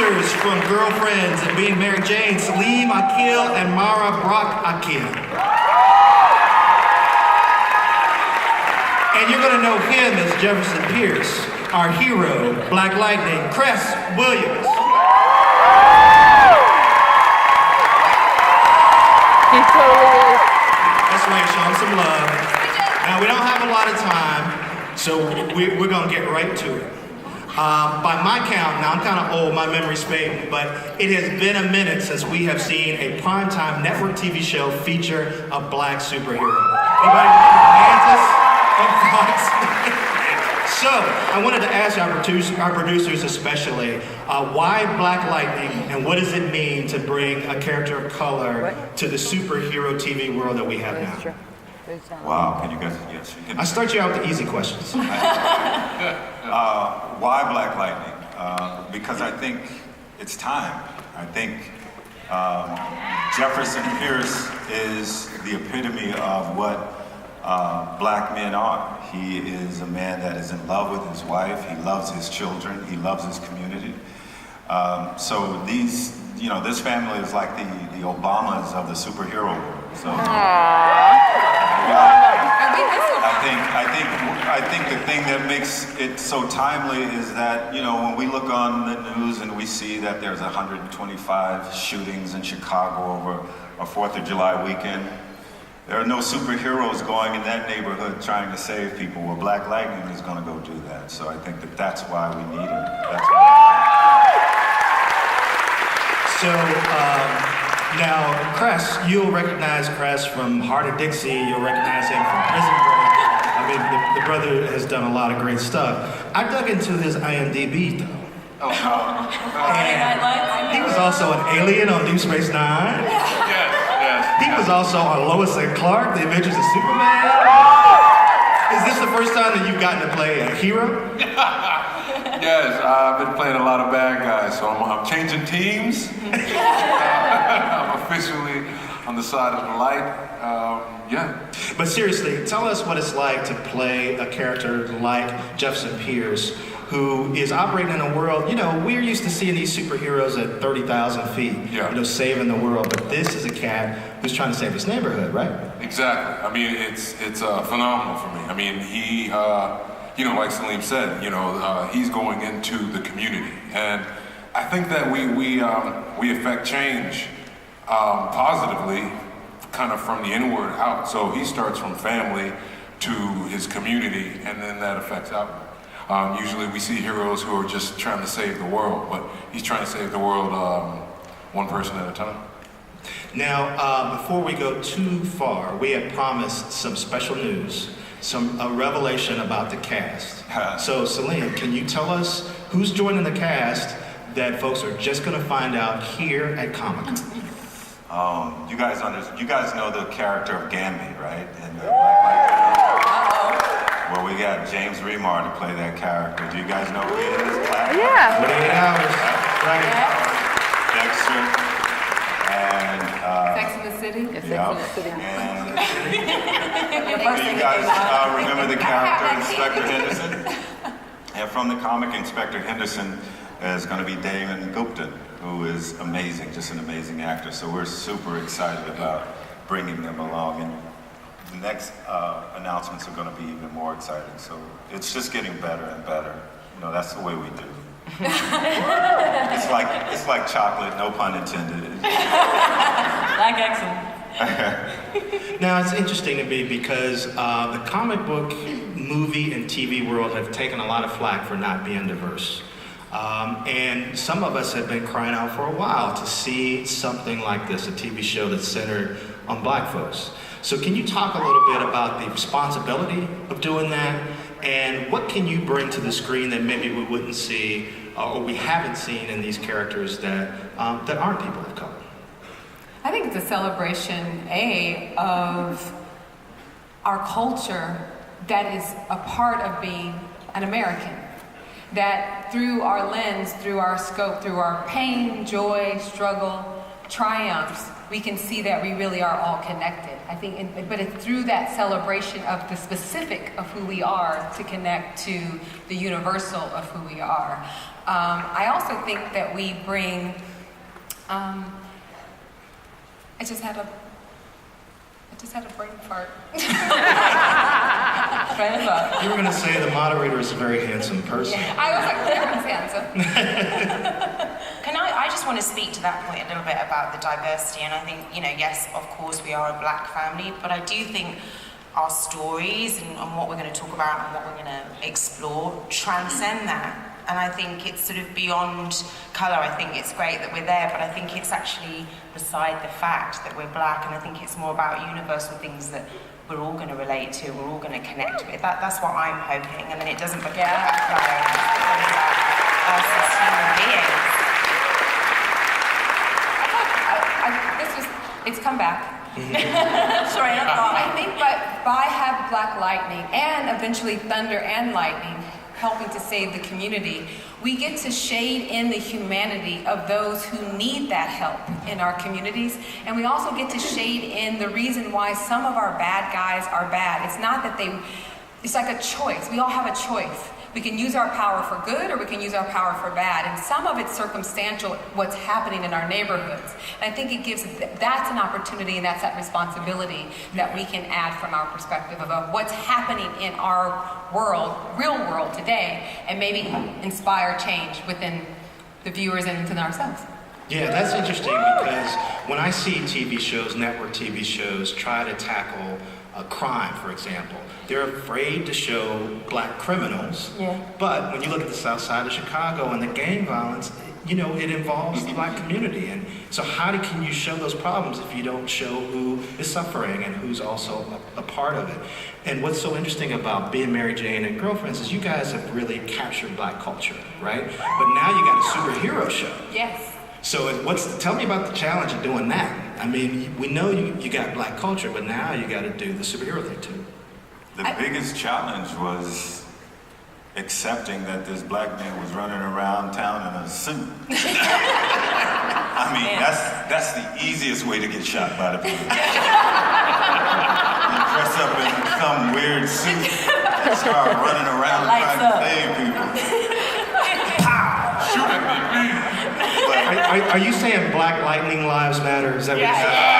producers from Girlfriends and Being Mary Jane, Salim Akil and Brock Akil. And you're going to know him as Jefferson Pierce, our hero, Black Lightning, Cress Williams. He totally is. That's right, show him some love. Now, we don't have a lot of time, so we're going to get right to it. By my count, now I'm kind of old, my memory's fading, but it has been a minute since we have seen a primetime network TV show feature a black superhero. Anybody remember Mantis? So, I wanted to ask our producers especially, why Black Lightning, and what does it mean to bring a character of color to the superhero TV world that we have now? Wow, can you guys, yes, you can. I'll start you out with the easy questions. Why Black Lightning? Because I think it's time. I think Jefferson Pierce is the epitome of what black men are. He is a man that is in love with his wife. He loves his children. He loves his community. So these, this family is like the Obamas of the superhero world. So I think the thing that makes it so timely is that, when we look on the news and we see that there's 125 shootings in Chicago over a 4th of July weekend, there are no superheroes going in that neighborhood trying to save people. Well, Black Lightning is going to go do that. So I think that's why we need him. That's why. Now, Cress, you'll recognize Cress from Heart of Dixie. You'll recognize him from Prison Break. I mean, the brother has done a lot of great stuff. I dug into his IMDb, though. And he was also an alien on Deep Space Nine. Yes. He was also on Lois and Clark, The Adventures of Superman. Is this the first time that you've gotten to play a hero? Yes, I've been playing a lot of bad guys, so I'm changing teams. I'm officially on the side of the light. But seriously, tell us what it's like to play a character like Jefferson Pierce, who is operating in a world, we're used to seeing these superheroes at 30,000 feet, saving the world, but this is a cat who's trying to save his neighborhood, right? Exactly. I mean, it's phenomenal for me. I mean, he, like Salim said, he's going into the community, and I think that we affect change positively, kind of from the inward out. So he starts from family to his community, and then that affects outward. Usually we see heroes who are just trying to save the world, but he's trying to save the world one person at a time. Now, before we go too far, we had promised some special news, a revelation about the cast. So, Salim, can you tell us who's joining the cast that folks are just going to find out here at Comic-Con? You guys know the character of Gamby, right? And Black Lightning. Well, we got James Remar to play that character. Do you guys know who he is? Yeah. 48 hours. Right. Dexter. And Sex in the City? Sex in the City. And do you guys remember the character Inspector Henderson? And from the comic, Inspector Henderson is going to be Damon Gupta, who is amazing, just an amazing actor. So we're super excited about bringing them along. And the next announcements are going to be even more exciting. So it's just getting better and better. That's the way we do. It's like chocolate, no pun intended. Like excellent. Now, it's interesting to me because the comic book, movie, and TV world have taken a lot of flack for not being diverse. And some of us have been crying out for a while to see something like this, a TV show that's centered on black folks. So can you talk a little bit about the responsibility of doing that, and what can you bring to the screen that maybe we wouldn't see or we haven't seen in these characters that aren't people of color? I think it's a celebration, of our culture that is a part of being an American. That through our lens, through our scope, through our pain, joy, struggle, triumphs, we can see that we really are all connected. I think, but it's through that celebration of the specific of who we are to connect to the universal of who we are. I also think that we bring, I just had a brain fart. Train of thought. You were going to say the moderator is a very handsome person. I was like, everyone's handsome. I just want to speak to that point a little bit about the diversity, and I think, yes, of course we are a black family, but I do think our stories and what we're going to talk about and what we're going to explore transcend that. And I think it's sort of beyond colour. I think it's great that we're there, but I think it's actually beside the fact that we're black, and I think it's more about universal things that we're all going to relate to, we're all going to connect with. That's what I'm hoping, and then it doesn't become about colour, it's about us as human beings. It's come back. Sorry, I think by Have Black Lightning and eventually Thunder and Lightning helping to save the community, we get to shade in the humanity of those who need that help in our communities, and we also get to shade in the reason why some of our bad guys are bad. It's not that it's like a choice. We all have a choice. We can use our power for good or we can use our power for bad. And some of it's circumstantial, what's happening in our neighborhoods. And I think it gives, that's an opportunity and that's that responsibility that we can add from our perspective of what's happening in our world, real world today, and maybe inspire change within the viewers and within ourselves. Yeah, that's interesting because when I see TV shows, network TV shows, try to tackle a crime, for example, they're afraid to show black criminals. Yeah. But when you look at the south side of Chicago and the gang violence, it involves the black community. And so how can you show those problems if you don't show who is suffering and who's also a part of it? And what's so interesting about being Mary Jane and Girlfriends is you guys have really captured black culture, right? But now you got a superhero show. Yes. So tell me about the challenge of doing that. I mean, we know you got black culture, but now you got to do the superhero thing too. The biggest challenge was accepting that this black man was running around town in a suit. I mean, that's the easiest way to get shot by the police. You dress up in some weird suit and start running around trying to save people. Shoot at me, please. Are you saying Black Lightning Lives Matter? Is that what you're saying?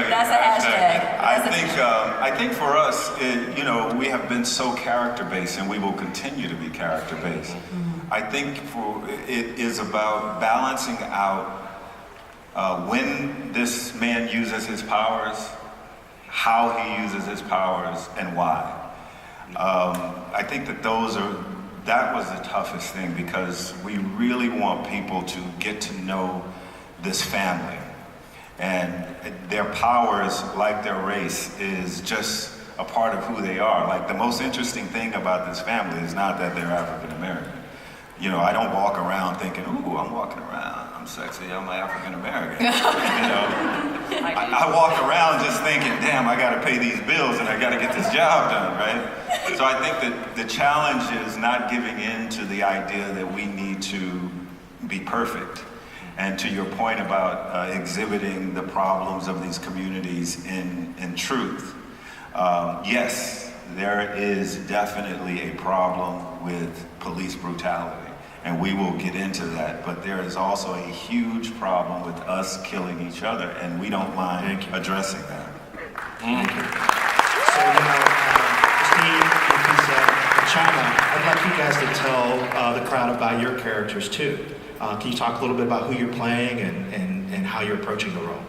That's a hashtag. I think for us, we have been so character-based, and we will continue to be character-based. I think it is about balancing out when this man uses his powers, how he uses his powers, and why. I think that that was the toughest thing because we really want people to get to know this family. And their powers, like their race, is just a part of who they are. Like, the most interesting thing about this family is not that they're African American. I don't walk around thinking, ooh, I'm walking around, I'm sexy, I'm African American. I walk around just thinking, damn, I gotta pay these bills and I gotta get this job done, right? So I think that the challenge is not giving in to the idea that we need to be perfect. And to your point about exhibiting the problems of these communities in truth, yes, there is definitely a problem with police brutality, and we will get into that, but there is also a huge problem with us killing each other, and we don't mind addressing that. Thank you. So Christine, Nafessa, China, I'd like you guys to tell the crowd about your characters too. Can you talk a little bit about who you're playing and how you're approaching the role?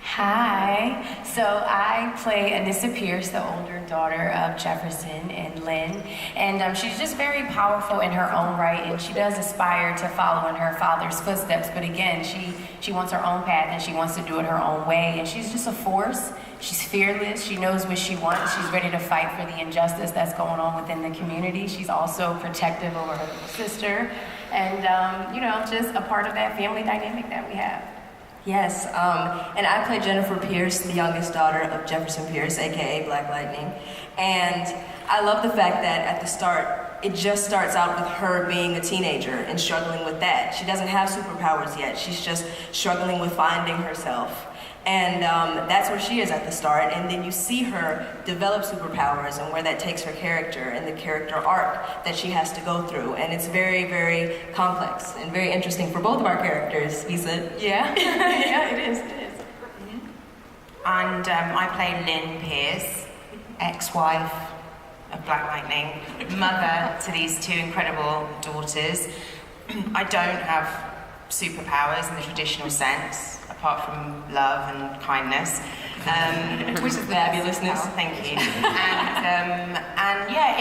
Hi, so I play Anissa Pierce, the older daughter of Jefferson and Lynn, and she's just very powerful in her own right, and she does aspire to follow in her father's footsteps, but again, she wants her own path and she wants to do it her own way, and she's just a force. She's fearless, she knows what she wants, she's ready to fight for the injustice that's going on within the community. She's also protective over her little sister, and just a part of that family dynamic that we have. Yes, and I play Jennifer Pierce, the youngest daughter of Jefferson Pierce, aka Black Lightning. And I love the fact that at the start, it just starts out with her being a teenager and struggling with that. She doesn't have superpowers yet. She's just struggling with finding herself. And that's where she is at the start, and then you see her develop superpowers and where that takes her character and the character arc that she has to go through. And it's very, very complex and very interesting for both of our characters, he said. Yeah? Yeah, it is. And I play Lynn Pierce, ex-wife of Black Lightning, mother to these two incredible daughters. I don't have superpowers in the traditional sense, apart from love and kindness, Which is fabulousness. Thank you. And yeah,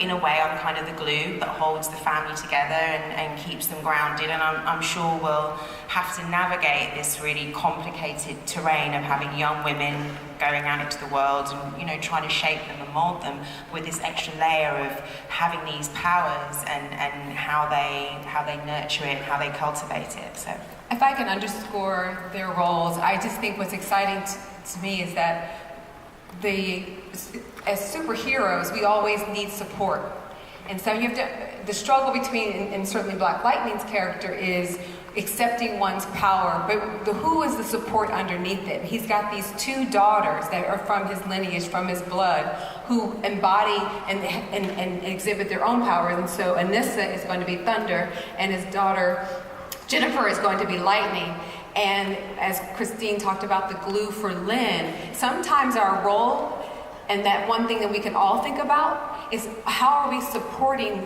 in a way, I'm kind of the glue that holds the family together and keeps them grounded. And I'm sure we'll have to navigate this really complicated terrain of having young women going out into the world and trying to shape them and mold them with this extra layer of having these powers and how they nurture it, how they cultivate it. So. If I can underscore their roles, I just think what's exciting to me is that as superheroes, we always need support. And so you have to, the struggle between, and certainly Black Lightning's character is accepting one's power, but who is the support underneath it? He's got these two daughters that are from his lineage, from his blood, who embody and exhibit their own powers. And so Anissa is going to be thunder, and his daughter Jennifer is going to be lightning. And as Christine talked about the glue for Lynn, sometimes our role, and that one thing that we can all think about, is how are we supporting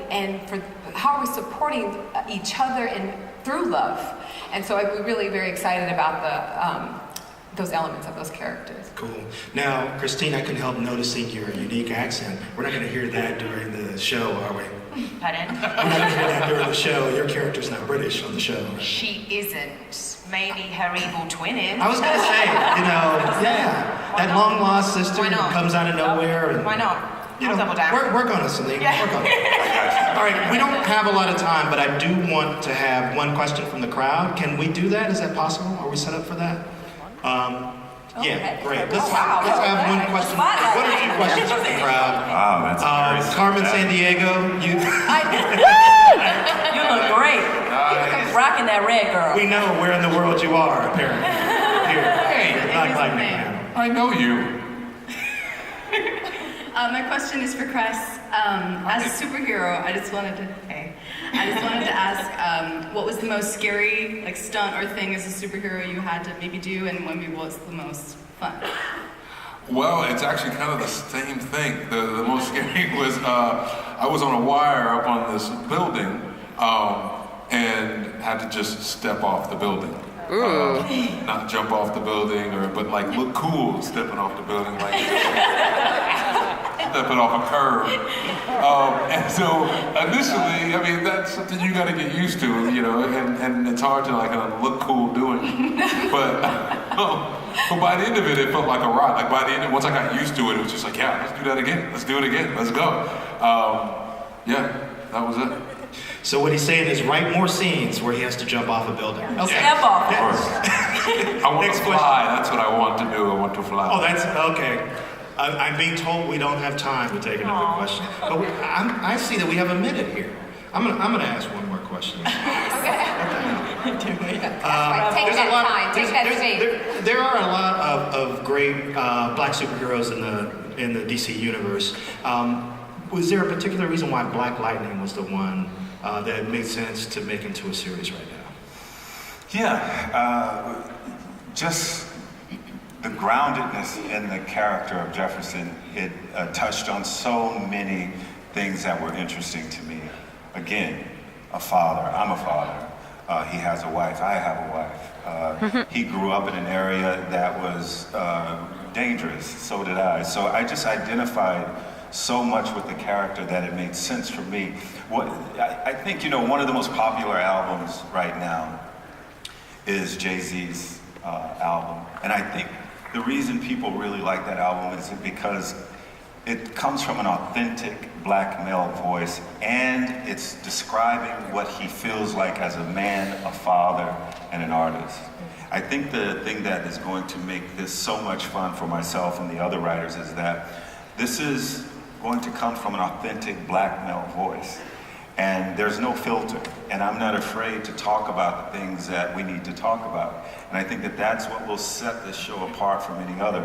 each other and through love. And so we're really very excited about those elements of those characters. Cool. Now, Christine, I can help noticing your unique accent. We're not going to hear that during the show, are we? Pardon? We're not going to hear that during the show. Your character's not British on the show. She isn't. Maybe her evil twin is. I was going to say, that long-lost sister who comes out of nowhere. And, why not? Double down. Work on it, Salim. Yeah. Work on it. All right, we don't have a lot of time, but I do want to have one question from the crowd. Can we do that? Is that possible? Are we set up for that? Yeah, great. Let's have one question. One or two questions from the crowd. Wow, that's very Carmen San Diego, you You look great. Rocking that red, girl. we know where in the world you are, apparently. Here, hey, Black Lightning Man. I know you. My question is for Cress. As a superhero, I just wanted to ask, what was the most scary stunt or thing as a superhero you had to maybe do, and what was the most fun? Well, it's actually kind of the same thing. The most scary was I was on a wire up on this building and had to just step off the building. Not jump off the building, but look cool stepping off the building, stepping off a curb. And so initially, I mean, that's something you got to get used to, and it's hard to look cool doing it. But by the end of it, it felt like a ride. By the end, once I got used to it, it was just let's do that again. Let's do it again. Let's go. That was it. So what he's saying is write more scenes where he has to jump off a building. Okay. Step off. Yes. I want to fly. That's what I want to do. I want to fly. Oh, that's okay. I'm being told we don't have time to take another question. But I see that we have a minute here. I'm gonna ask one more question. Okay. Take that space. There are a lot of great Black superheroes in the DC universe. Was there a particular reason why Black Lightning was the one that made sense to make into a series right now? Yeah, just the groundedness in the character of Jefferson, it touched on so many things that were interesting to me. Again, a father, I'm a father. He has a wife, I have a wife. He grew up in an area that was dangerous, so did I. So I just identified so much with the character that it made sense for me. I think, one of the most popular albums right now is Jay-Z's album. And I think the reason people really like that album is because it comes from an authentic Black male voice, and it's describing what he feels like as a man, a father, and an artist. I think the thing that is going to make this so much fun for myself and the other writers is that this is going to come from an authentic Black male voice. And there's no filter. And I'm not afraid to talk about the things that we need to talk about. And I think that that's what will set this show apart from any other.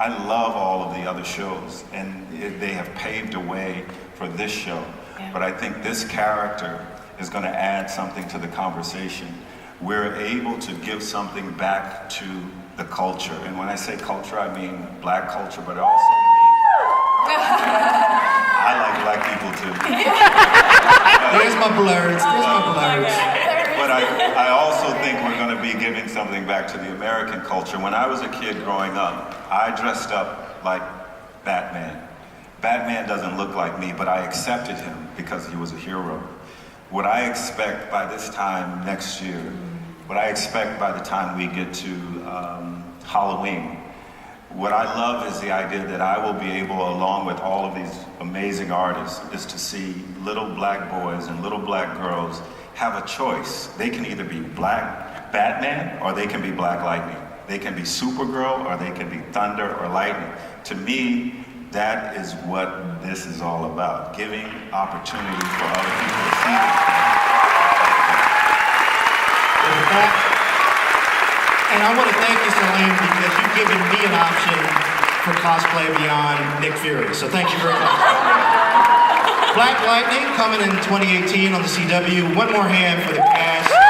I love all of the other shows, and they have paved a way for this show. Yeah. But I think this character is going to add something to the conversation. We're able to give something back to the culture. And when I say culture, I mean black culture, but I also mean... I like black people too. There's my blurs. There's my blurs. But I also think we're going to be giving something back to the American culture. When I was a kid growing up, I dressed up like Batman. Batman doesn't look like me, but I accepted him because he was a hero. What I expect by this time next year, what I expect by the time we get to Halloween, what I love is the idea that I will be able, along with all of these amazing artists, is to see little black boys and little black girls have a choice. They can either be black Batman or they can be Black Lightning. They can be Supergirl or they can be Thunder or Lightning. To me, that is what this is all about, giving opportunity for other people to see this. And I want to thank you, Salim, because you've given me an option for cosplay beyond Nick Fury. So thank you very much. Black Lightning coming in 2018 on the CW. One more hand for the cast.